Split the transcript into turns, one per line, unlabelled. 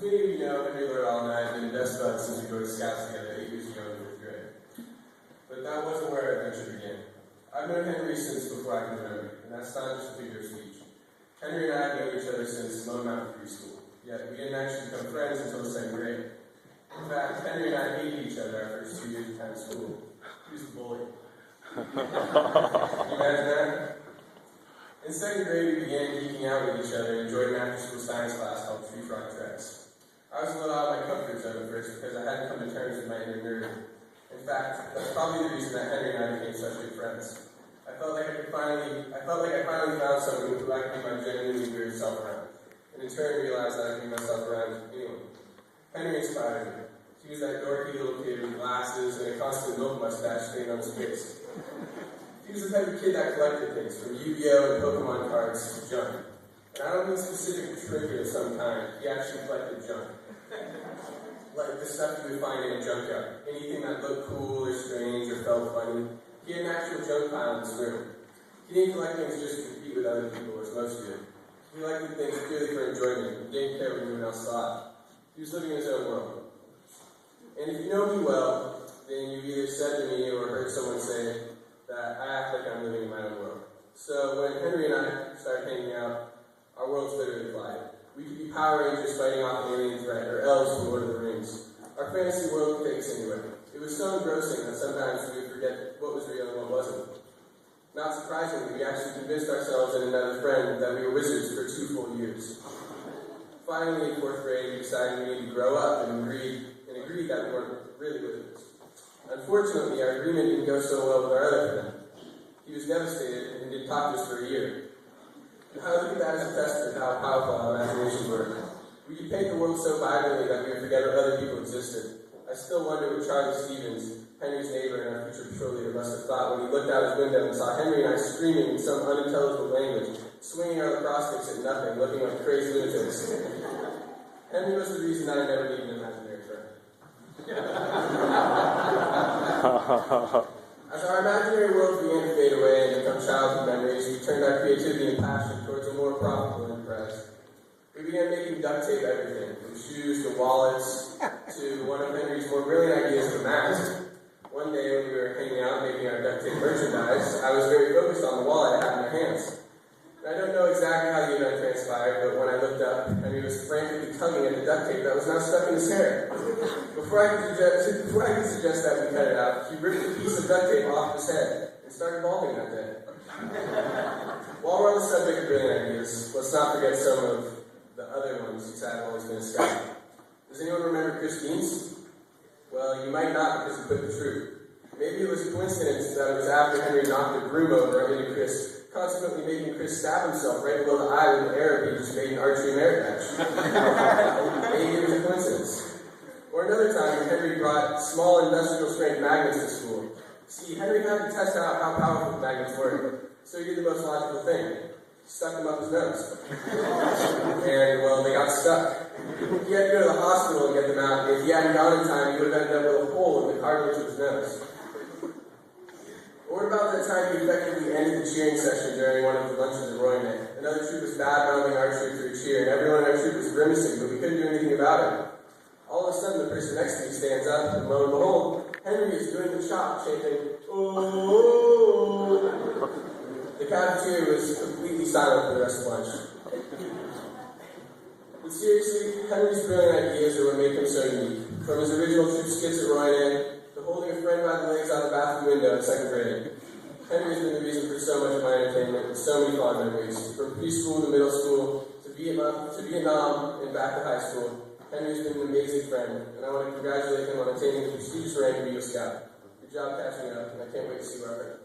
many of you know, Henry Lerdahl and I have been best buds since we go to Scouts together 8 years ago in 5th grade. But that wasn't where our adventure began. I've known Henry since before I can remember, and that's not just a figure of speech. Henry and I have known each other since Lone Mountain Preschool, yet we didn't actually become friends until 2nd grade. In fact, Henry and I hated each other our first 2 years of school. He was a bully. Can you imagine that? In 2nd grade, we began geeking out with each other and enjoyed an after-school science class called Tree Frog Treks. I was a little out of my comfort zone at first because I hadn't come to terms with my inner nerd. In fact, that's probably the reason that Henry and I became such good friends. I felt like I finally found someone who I could be my genuinely weird self around, and in turn realized that I could be myself around anyone. Henry inspired me. He was that dorky little kid with glasses and a constant milk mustache stained on his face. He was the type of kid that collected things, from Yu-Gi-Oh! And Pokemon cards to junk. And I don't mean specific trinket of some kind, he actually collected junk. Like the stuff you would find in a junkyard. Anything that looked cool or strange or felt funny. He had an actual junk pile in his room. He didn't collect things just to compete with other people, as most do. He collected things purely for enjoyment and didn't care what anyone else thought. He was living in his own world. And if you know me well, then you've either said to me or heard someone say that I act like I'm living in my own world. So when Henry and I started hanging out, our worlds literally collided. We could be Power Rangers fighting off an alien threat, or elves from Lord of the Rings. Our fantasy world could take us anywhere. It was so engrossing that sometimes we would forget what was real and what wasn't. Not surprisingly, we actually convinced ourselves and another friend that we were wizards for 2 full years. Finally, in 4th grade, we decided we needed to grow up and agreed that we weren't really wizards. Unfortunately, our agreement didn't go so well with our other friend. He was devastated and didn't talk to us for a year. Now, I look at that as a testament to how powerful our imaginations were. We could paint the world so vibrantly that we would forget that other people existed. I still wonder what Charlie Stevens, Henry's neighbor and our future patrol leader, must have thought when he looked out his window and saw Henry and I screaming in some unintelligible language, swinging our lacrosse sticks at nothing, looking like crazy lunatics. Henry was the reason that I never needed an imaginary friend. As our imaginary worlds began to fade away and become childhood memories, we turned our creativity and passion towards a more profitable enterprise. We began making duct tape everything, from shoes to wallets to one of Henry's more brilliant ideas, the mask. One day when we were hanging out making our duct tape merchandise, I was very focused on the wallet I had in my hands. I don't know exactly how the event transpired, but when I looked up, Henry was frantically tugging at the duct tape that was now stuck in his hair. Before I could suggest that we cut it out, he ripped a piece of duct tape off his head and started balding that day. While we're on the subject of brilliant ideas, let's not forget some of the other ones he's had while he's been a scout. Does anyone remember Christine's? Well, you might not because he put the truth. Maybe it was a coincidence that it was after Henry knocked a broom over into Chris, consequently making Chris stab himself right below the eye with an arrow he just made an archery merit match. Maybe it was a coincidence. Or another time when Henry brought small industrial strength magnets to school. See, Henry had to test out how powerful the magnets were, so he did the most logical thing. He stuck them up his nose. And, well, they got stuck. He had to go to the hospital and get them out, and if he hadn't gone in time, he would have ended up with a hole in the cartilage of his nose. Or what about that time he effectively ended the cheering session during one of the lunches at Royman? Another troop was bad-mouthing our troop through a cheer, and everyone in our troop was grimacing, but we couldn't do anything about it. All of a sudden, the person next to me stands up, and lo and behold, Henry is doing the chop, chanting, "Oh!" The cafeteria was completely silent for the rest of lunch. But seriously, Henry's brilliant ideas are what make him so unique. From his original troop skits at Royman, to holding a friend by the legs out the bathroom window in 2nd grade. Henry's been the reason for so much of my entertainment and so many fond memories. From preschool to middle school, to Vietnam, and back to high school. Henry's been an amazing friend, and I want to congratulate him on attaining the prestigious rank of Eagle Scout. Good job catching up, and I can't wait to see where I'm at.